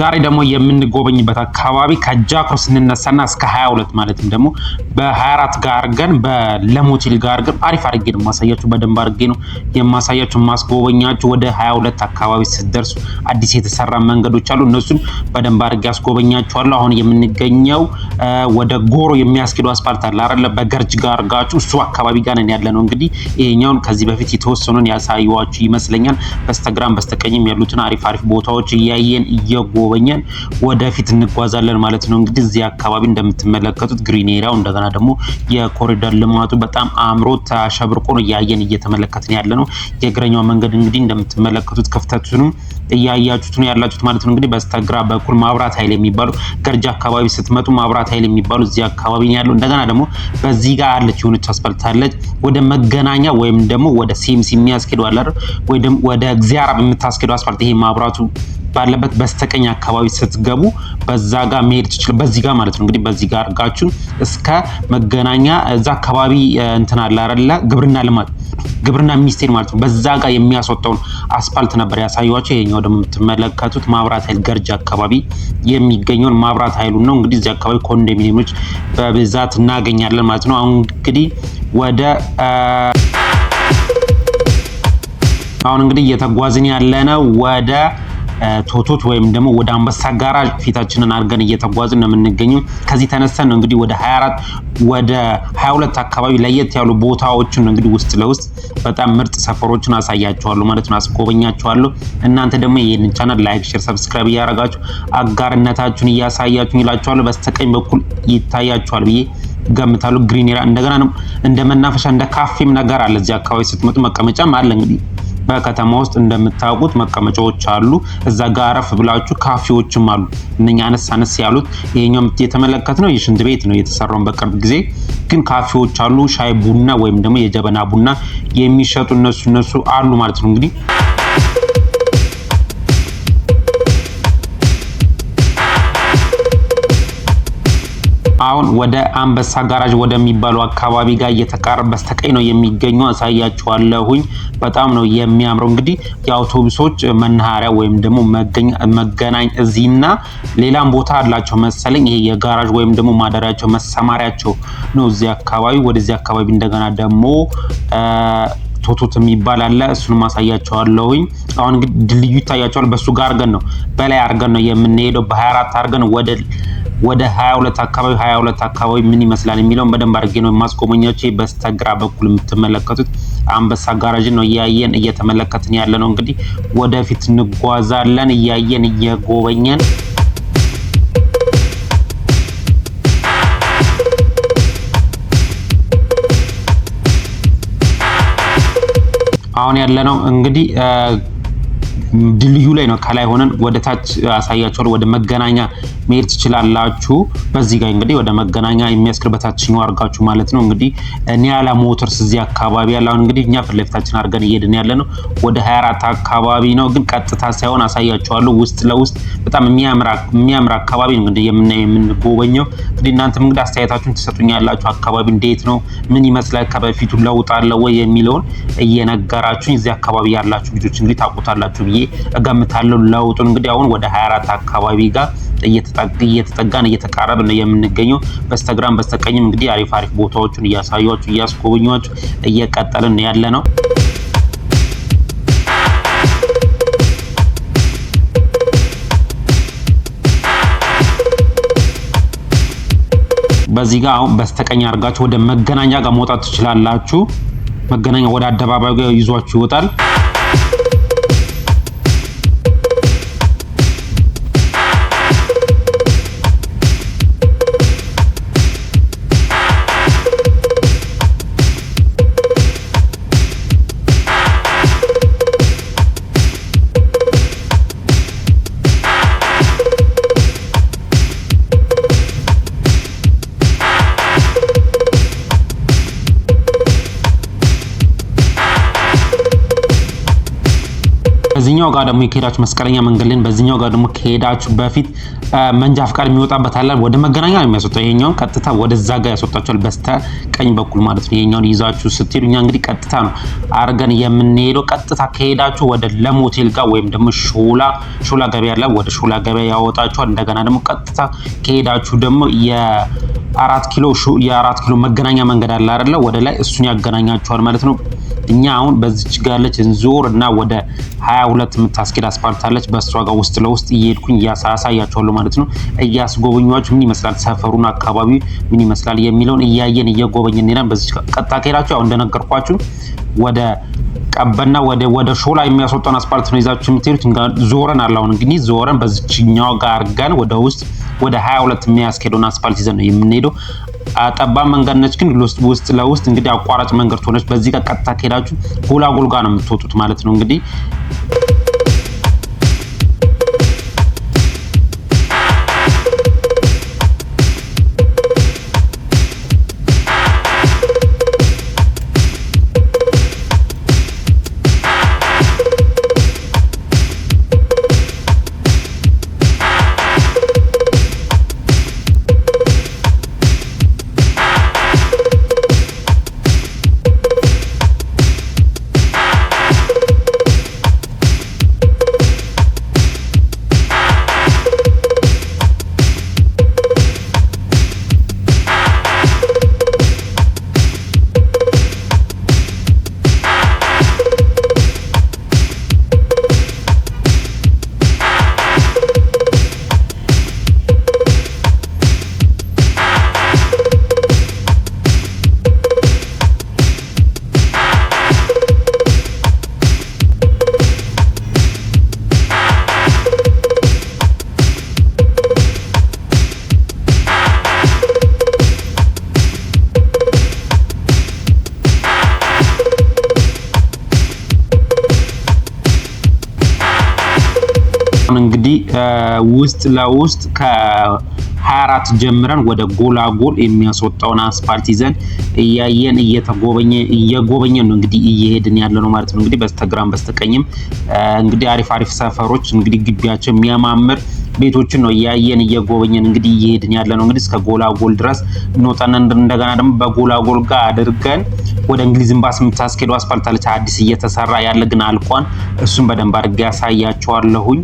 ዛሬ ደግሞ የምንጎበኝበት አካባቢ ከጃክሮስ እንነሳና እስከ 22 ማለትም ደግሞ በ24 ጋር አድርገን በለሞቲል ጋር አድርገን አሪፍ አድርጌ ነው ማሳያችሁ። በደንብ አድርጌ ነው የማሳያችሁ ማስጎበኛችሁ። ወደ 22 አካባቢ ስትደርሱ አዲስ የተሰራ መንገዶች አሉ። እነሱን በደንብ አድርጌ አስጎበኛችኋለሁ። አሁን የምንገኘው ወደ ጎሮ የሚያስኬዱ አስፋልት አለ አይደለ? በገርጅ ጋር አድርጋችሁ እሱ አካባቢ ጋር ነን ያለነው። እንግዲህ ይሄኛውን ከዚህ በፊት የተወሰኑን ያሳየዋችሁ ይመስለኛል። በስተግራም በስተቀኝም ያሉትን አሪፍ ቦታዎች እያየን እየጎበኘን ወደፊት እንጓዛለን ማለት ነው። እንግዲህ እዚህ አካባቢ እንደምትመለከቱት ግሪን ኤሪያው እንደገና ደግሞ የኮሪደር ልማቱ በጣም አምሮ ተሸብርቆ ነው እያየን እየተመለከትን ያለ ነው። የእግረኛው መንገድ እንግዲህ እንደምትመለከቱት ክፍተቱንም እያያችሁት ነው ያላችሁት ማለት ነው። እንግዲህ በስተግራ በኩል ማብራት ኃይል የሚባሉ ገርጃ አካባቢ ስትመጡ ማብራት ኃይል የሚባሉ እዚህ አካባቢ ነው ያለው። እንደገና ደግሞ በዚህ ጋር አለች የሆነች አስፋልት አለች ወደ መገናኛ ወይም ደግሞ ወደ ሲኤምሲ የሚያስኬደው አለ ወይ ደግሞ ወደ እግዚአብሔር የምታስኬደው አስፋልት ይሄ ማብራቱ ባለበት በስተቀኝ አካባቢ ስትገቡ በዛ ጋር መሄድ ትችላላችሁ። በዚህ ጋር ማለት ነው። እንግዲህ በዚህ ጋር አድርጋችሁ እስከ መገናኛ እዛ አካባቢ እንትን አለ አይደለ? ግብርና ሚኒስቴር ማለት ነው። በዛ ጋር የሚያስወጣውን አስፋልት ነበር ያሳየኋችሁ። ይሄኛው ደግሞ የምትመለከቱት ማብራት ኃይል ገርጃ አካባቢ የሚገኘውን ማብራት ኃይሉን ነው። እንግዲህ እዚህ አካባቢ ኮንዶሚኒየሞች በብዛት እናገኛለን ማለት ነው። አሁን እንግዲህ እየተጓዝን ያለነው ወደ ቶቶት ወይም ደግሞ ወደ አንበሳ ጋራዥ ፊታችንን አድርገን እየተጓዝን ነው የምንገኘው። ከዚህ ተነስተን ነው እንግዲህ ወደ 24 ወደ 22 አካባቢ ለየት ያሉ ቦታዎችን ነው እንግዲህ ውስጥ ለውስጥ በጣም ምርጥ ሰፈሮችን አሳያችኋለሁ ማለት ነው፣ አስጎበኛችኋለሁ። እናንተ ደግሞ ይሄንን ቻናል ላይክ፣ ሼር፣ ሰብስክራይብ እያደረጋችሁ አጋርነታችሁን እያሳያችሁኝ እላችኋለሁ። በስተቀኝ በኩል ይታያችኋል ብዬ ገምታለሁ ግሪን ኤሪያ። እንደገና ነው እንደ መናፈሻ እንደ ካፌም ነገር አለ እዚህ አካባቢ ስትመጡ፣ መቀመጫም አለ እንግዲህ በከተማ ውስጥ እንደምታውቁት መቀመጫዎች አሉ። እዛ ጋር አረፍ ብላችሁ ካፌዎችም አሉ። እነኛ አነስ ያሉት ይሄኛው የተመለከትነው የሽንት ቤት ነው የተሰራው በቅርብ ጊዜ። ግን ካፌዎች አሉ፣ ሻይ ቡና ወይም ደግሞ የጀበና ቡና የሚሸጡ እነሱ አሉ ማለት ነው። እንግዲህ አሁን ወደ አንበሳ ጋራዥ ወደሚባለው አካባቢ ጋር እየተቃረበ በስተቀኝ ነው የሚገኘው፣ አሳያችኋለሁኝ። በጣም ነው የሚያምረው። እንግዲህ የአውቶቡሶች መናኸሪያ ወይም ደግሞ መገናኝ እዚህና ሌላም ቦታ አላቸው መሰለኝ። ይሄ የጋራዥ ወይም ደግሞ ማደሪያቸው መሰማሪያቸው ነው እዚህ አካባቢ። ወደዚህ አካባቢ እንደገና ደግሞ ቶቶት የሚባል አለ። እሱን ማሳያችኋለሁኝ። አሁን እንግዲህ ድልድዩ ይታያችኋል። በሱ ጋር አድርገን ነው በላይ አድርገን ነው የምንሄደው። በ24 አድርገን ወደ 22 አካባቢ ምን ይመስላል የሚለውን በደንብ አድርጌ ነው የማስጎበኛችሁ። በስተግራ በኩል የምትመለከቱት አንበሳ ጋራዥ ነው እያየን እየተመለከትን ያለ ነው። እንግዲህ ወደፊት እንጓዛለን እያየን እየጎበኘን። አሁን ያለነው እንግዲህ ድልድዩ ላይ ነው። ከላይ ሆነን ወደ ታች አሳያችኋለሁ። ወደ መገናኛ መሄድ ትችላላችሁ። በዚህ ጋር እንግዲህ ወደ መገናኛ የሚያስከር በታችኛው አድርጋችሁ ማለት ነው። እንግዲህ ኒያላ ሞተርስ እዚህ አካባቢ ያለ። አሁን እንግዲህ እኛ ፊት ለፊታችን አድርገን እየሄድን ያለ ነው ወደ 24 አካባቢ ነው። ግን ቀጥታ ሳይሆን አሳያችኋለሁ። ውስጥ ለውስጥ በጣም የሚያምር አካባቢ ነው እንግዲህ የምንጎበኘው። እንግዲህ እናንተም እንግዲህ አስተያየታችሁን ትሰጡኛላችሁ። አካባቢ እንዴት ነው? ምን ይመስላል? ከበፊቱ ለውጥ አለ ወይ የሚለውን እየነገራችሁኝ እዚህ አካባቢ ያላችሁ ልጆች እንግዲህ ታውቁታላችሁ ብዬ እገምታለሁ ለውጡን። እንግዲህ አሁን ወደ 24 አካባቢ ጋር እየተጠጋን እየተቃረብን ነው የምንገኘው። በስተግራም በስተቀኝም እንግዲህ አሪፍ ቦታዎችን እያሳያችሁ እያስጎበኛችሁ እየቀጠልን ያለ ነው። በዚህ ጋር አሁን በስተቀኝ አድርጋችሁ ወደ መገናኛ ጋር መውጣት ትችላላችሁ። መገናኛ ወደ አደባባዩ ጋር ይዟችሁ ይወጣል። በዚህኛው ጋር ደግሞ ከሄዳችሁ መስቀለኛ መንገድ ላይ በዚህኛው ጋር ደግሞ ከሄዳችሁ በፊት መንጃ ፍቃድ የሚወጣበት አለ። ወደ መገናኛ ነው የሚያስወጣው። ይሄኛውን ቀጥታ ወደዛ ጋር ያስወጣችኋል በስተ ቀኝ በኩል ማለት ነው። ይሄኛውን ይዛችሁ ስትሄዱ እኛ እንግዲህ ቀጥታ ነው አርገን የምንሄደው። ቀጥታ ከሄዳችሁ ወደ ለም ሆቴል ጋር ወይም ደግሞ ሾላ ገበያ ላይ ወደ ሾላ ገበያ ያወጣችኋል። እንደገና ደግሞ ቀጥታ ከሄዳችሁ ደግሞ የአራት ኪሎ መገናኛ መንገድ አለ አይደለ? ወደ ላይ እሱን ያገናኛችኋል ማለት ነው። እኛ አሁን በዚች ጋር ያለች እንዞር እና ወደ 22 የምታስኬድ አስፓልት አለች። በሷ ጋር ውስጥ ለውስጥ እየሄድኩኝ እያሳያችኋለሁ ማለት ነው። እያስጎበኛችሁ ምን ይመስላል ሰፈሩን አካባቢ ምን ይመስላል የሚለውን እያየን እየጎበኘን እንሄዳለን። በዚች ቀጥታ ከሄዳችሁ ያው እንደነገርኳችሁ ወደ ቀበና ወደ ሾላ የሚያስወጣን አስፓልት ነው ይዛችሁ የምትሄዱት። ዞረን አላውን እንግዲህ ዞረን በዚችኛው ጋር ጋር ወደ ውስጥ ወደ 22 የሚያስኬደውን አስፓልት ይዘን ነው የምንሄደው። ጠባብ መንገድ ነች፣ ግን ውስጥ ለውስጥ እንግዲህ አቋራጭ መንገድ ሆነች። በዚህ ጋር ቀጥታ ከሄዳችሁ ጎላጎል ጋር ነው የምትወጡት ማለት ነው እንግዲህ እንግዲህ ውስጥ ለውስጥ ከ24 ጀምረን ወደ ጎላጎል የሚያስወጣውን አስፓልት ይዘን እያየን እየጎበኘን ነው እንግዲህ እየሄድን ያለ ነው ማለት ነው። እንግዲህ በስተግራም በስተቀኝም እንግዲህ አሪፍ ሰፈሮች እንግዲህ ግቢያቸው የሚያማምር ቤቶችን ነው እያየን እየጎበኘን እንግዲህ እየሄድን ያለ ነው። እንግዲህ እስከ ጎላጎል ድረስ እንወጣና እንደገና ደግሞ በጎላጎል ጋር አድርገን ወደ እንግሊዝ ኤምባሲ የምታስኬደው አስፓልት አለች። አዲስ እየተሰራ ያለ ግን አልቋን። እሱን በደንብ አድርጌ ያሳያቸዋለሁኝ።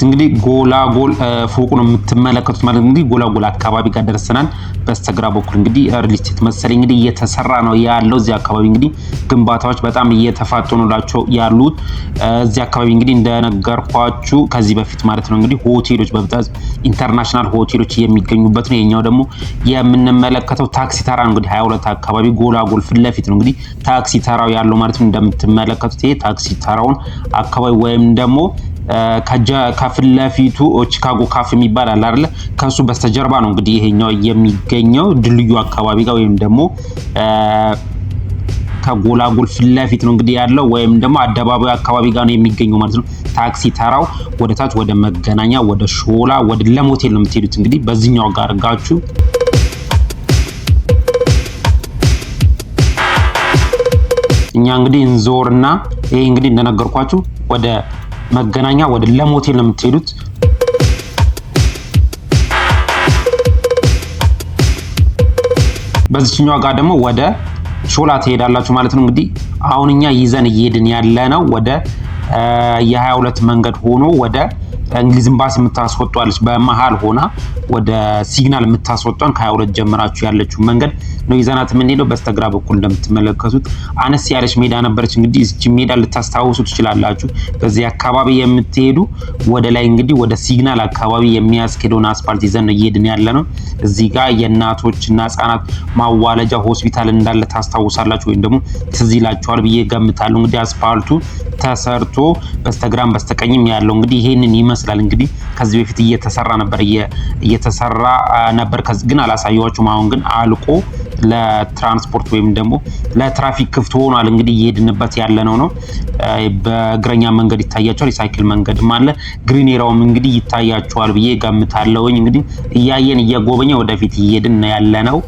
እንግዲህ ጎላጎል ፎቁ ነው የምትመለከቱት ማለት እንግዲህ ጎላጎል አካባቢ ጋር ደርሰናል። በስተግራ በኩል እንግዲህ ሪል ስቴት መሰለኝ እንግዲህ እየተሰራ ነው ያለው። እዚህ አካባቢ እንግዲህ ግንባታዎች በጣም እየተፋጠኑላቸው ያሉት እዚህ አካባቢ እንግዲህ እንደነገርኳችሁ ከዚህ በፊት ማለት ነው እንግዲህ ሆቴሎች በብዛት ኢንተርናሽናል ሆቴሎች የሚገኙበት ነው። የኛው ደግሞ የምንመለከተው ታክሲ ተራ እንግዲህ 22 አካባቢ ጎላጎል ፊት ለፊት ነው እንግዲህ ታክሲ ተራው ያለው ማለት ነው። እንደምትመለከቱት ይሄ ታክሲ ተራውን አካባቢ ወይም ደግሞ ከፊት ለፊቱ ቺካጎ ካፌ የሚባል አለ አይደል? ከሱ በስተጀርባ ነው እንግዲህ ይሄኛው የሚገኘው ድልድዩ አካባቢ ጋር ወይም ደግሞ ከጎላጎል ፊት ለፊት ነው እንግዲህ ያለው ወይም ደግሞ አደባባዩ አካባቢ ጋር ነው የሚገኘው ማለት ነው። ታክሲ ተራው ወደ ታች ወደ መገናኛ ወደ ሾላ ወደ ለም ሆቴል ነው የምትሄዱት እንግዲህ በዚህኛው ጋር ጋችሁ እኛ እንግዲህ እንዞርና ይሄ እንግዲህ እንደነገርኳችሁ ወደ መገናኛ ወደ ለም ሆቴል ነው የምትሄዱት። በዚህኛው ጋር ደግሞ ወደ ሾላ ትሄዳላችሁ ማለት ነው። እንግዲህ አሁን እኛ ይዘን እየሄድን ያለ ነው ወደ የ22 መንገድ ሆኖ ወደ እንግሊዝ ኤምባሲ የምታስወጣለች በመሃል ሆና ወደ ሲግናል የምታስወጣን ከ22 ጀምራችሁ ያለችው መንገድ ነው ይዘናት የምንሄደው። በስተግራ በኩል እንደምትመለከቱት አነስ ያለች ሜዳ ነበረች። እንግዲህ እዚህ ሜዳ ልታስታውሱ ትችላላችሁ። በዚህ አካባቢ የምትሄዱ ወደ ላይ እንግዲህ ወደ ሲግናል አካባቢ የሚያስኬደውን አስፋልት ይዘን ነው እየሄድን ያለ ነው። እዚህ ጋር የእናቶችና ህጻናት ማዋለጃ ሆስፒታል እንዳለ ታስታውሳላችሁ ወይም ደግሞ ትዝ ይላችኋል ብዬ ገምታለሁ። እንግዲህ አስፋልቱ ተሰርቶ በስተግራም በስተቀኝም ያለው እንግዲህ ይሄንን ይመስላል። እንግዲህ ከዚህ በፊት እየተሰራ ነበር ግን አላሳየዋችሁም። አሁን ግን አልቆ ለትራንስፖርት ወይም ደግሞ ለትራፊክ ክፍት ሆኗል። እንግዲህ እየሄድንበት ያለነው ነው። በእግረኛ መንገድ ይታያቸዋል። የሳይክል መንገድም አለ። ግሪን ኤራውም እንግዲህ ይታያቸዋል ብዬ ገምታለሁኝ። እንግዲህ እያየን እየጎበኘ ወደፊት እየሄድን ያለነው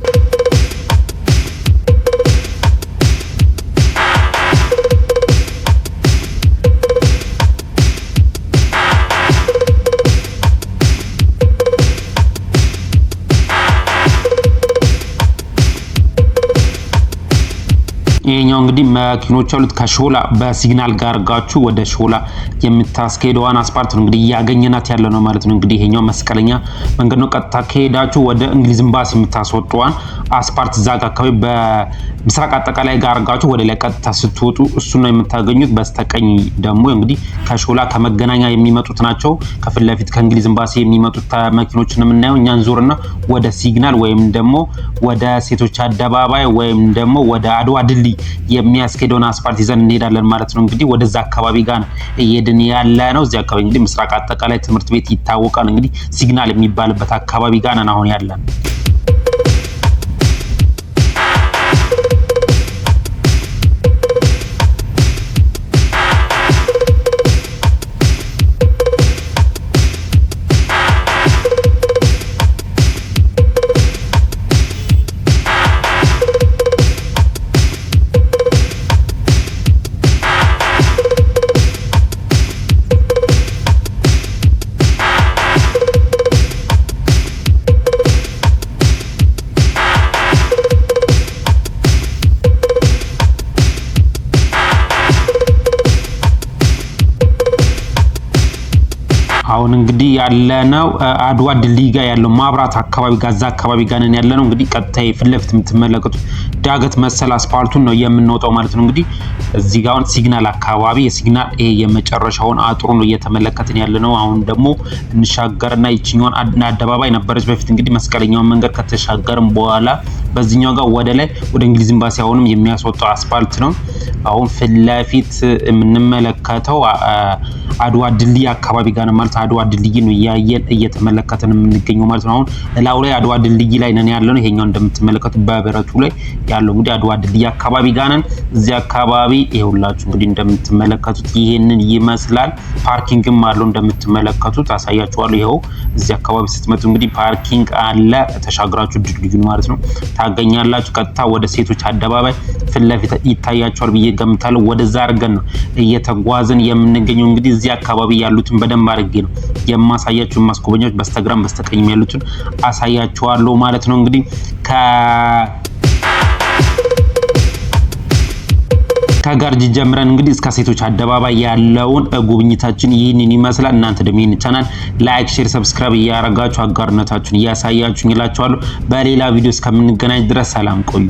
ይሄኛው እንግዲህ መኪኖች አሉት ከሾላ በሲግናል ጋር ጋችሁ ወደ ሾላ የምታስኬደዋን አስፓልት ነው እንግዲህ ያገኘናት ያለ ነው ማለት ነው። እንግዲህ ይሄኛው መስቀለኛ መንገድ ነው። ቀጥታ ከሄዳችሁ ወደ እንግሊዝ ኤምባሲ የምታስወጣዋን አስፓልት ዛጋ አካባቢ በምስራቅ አጠቃላይ ጋር ጋችሁ ወደ ላይ ቀጥታ ስትወጡ እሱ ነው የምታገኙት። በስተቀኝ ደግሞ እንግዲህ ከሾላ ከመገናኛ የሚመጡት ናቸው። ከፊት ለፊት ከእንግሊዝ ኤምባሲ የሚመጡት መኪኖችን የምናየው እኛን ዞርና ወደ ሲግናል ወይም ደግሞ ወደ ሴቶች አደባባይ ወይም ደግሞ ወደ አድዋ ድልድይ የሚያስኬደውን አስፋልት ይዘን እንሄዳለን ማለት ነው። እንግዲህ ወደዛ አካባቢ ጋር እየሄድን ያለ ነው። እዚህ አካባቢ እንግዲህ ምስራቅ አጠቃላይ ትምህርት ቤት ይታወቃል። እንግዲህ ሲግናል የሚባልበት አካባቢ ጋር ነን አሁን ያለን። አሁን እንግዲህ ያለነው አድዋ ድልድይ ጋር ያለው ማብራት አካባቢ ጋዛ አካባቢ ጋር ነን ያለነው። እንግዲህ ቀጥታ ፊት ለፊት የምትመለከቱት ዳገት መሰል አስፋልቱን ነው የምንወጣው ማለት ነው። እንግዲህ እዚህ ጋር ሲግናል አካባቢ የሲግናል ይሄ የመጨረሻውን አጥሩ ነው እየተመለከትን ያለነው። አሁን ደግሞ እንሻገርና ይችኛውን አደባባይ ነበረች በፊት እንግዲህ መስቀለኛውን መንገድ ከተሻገርን በኋላ በዚህኛው ጋር ወደ ላይ ወደ እንግሊዝ ኤምባሲ አሁንም የሚያስወጣው አስፋልት ነው። አሁን ፊት ለፊት የምንመለከተው አድዋ ድልድይ አካባቢ ጋር ነው ማለት አድዋ ድልድይ ነው እያየን እየተመለከትን የምንገኘው ማለት ነው። አሁን እላው ላይ አድዋ ድልድይ ላይ ነን ያለነው። ይሄኛው እንደምትመለከቱት በብረቱ ላይ ያለው እንግዲህ አድዋ ድልድይ አካባቢ ጋር ነን። እዚህ አካባቢ ይኸውላችሁ እንግዲህ እንደምትመለከቱት ይሄንን ይመስላል። ፓርኪንግም አለው እንደምትመለከቱት አሳያችኋለሁ። ይኸው እዚህ አካባቢ ስትመጡ እንግዲህ ፓርኪንግ አለ። ተሻግራችሁ ድልድዩን ማለት ነው ታገኛላችሁ። ቀጥታ ወደ ሴቶች አደባባይ ፊት ለፊት ይታያችኋል ብዬ ገምታለሁ። ወደዛ አድርገን ነው እየተጓዝን የምንገኘው። እንግዲህ እዚህ አካባቢ ያሉትን በደንብ አድርጌ ነው የማሳያችሁ። ማስጎበኛዎች በስተግራም በስተቀኝም ያሉትን አሳያችኋለሁ ማለት ነው። እንግዲህ ከጋርጂ ጀምረን እንግዲህ እስከ ሴቶች አደባባይ ያለውን ጉብኝታችን ይህንን ይመስላል። እናንተ ደግሞ ይህን ቻናል ላይክ፣ ሼር፣ ሰብስክራይብ እያደረጋችሁ አጋርነታችሁን እያሳያችሁኝ እላችኋለሁ። በሌላ ቪዲዮ እስከምንገናኝ ድረስ ሰላም ቆዩ።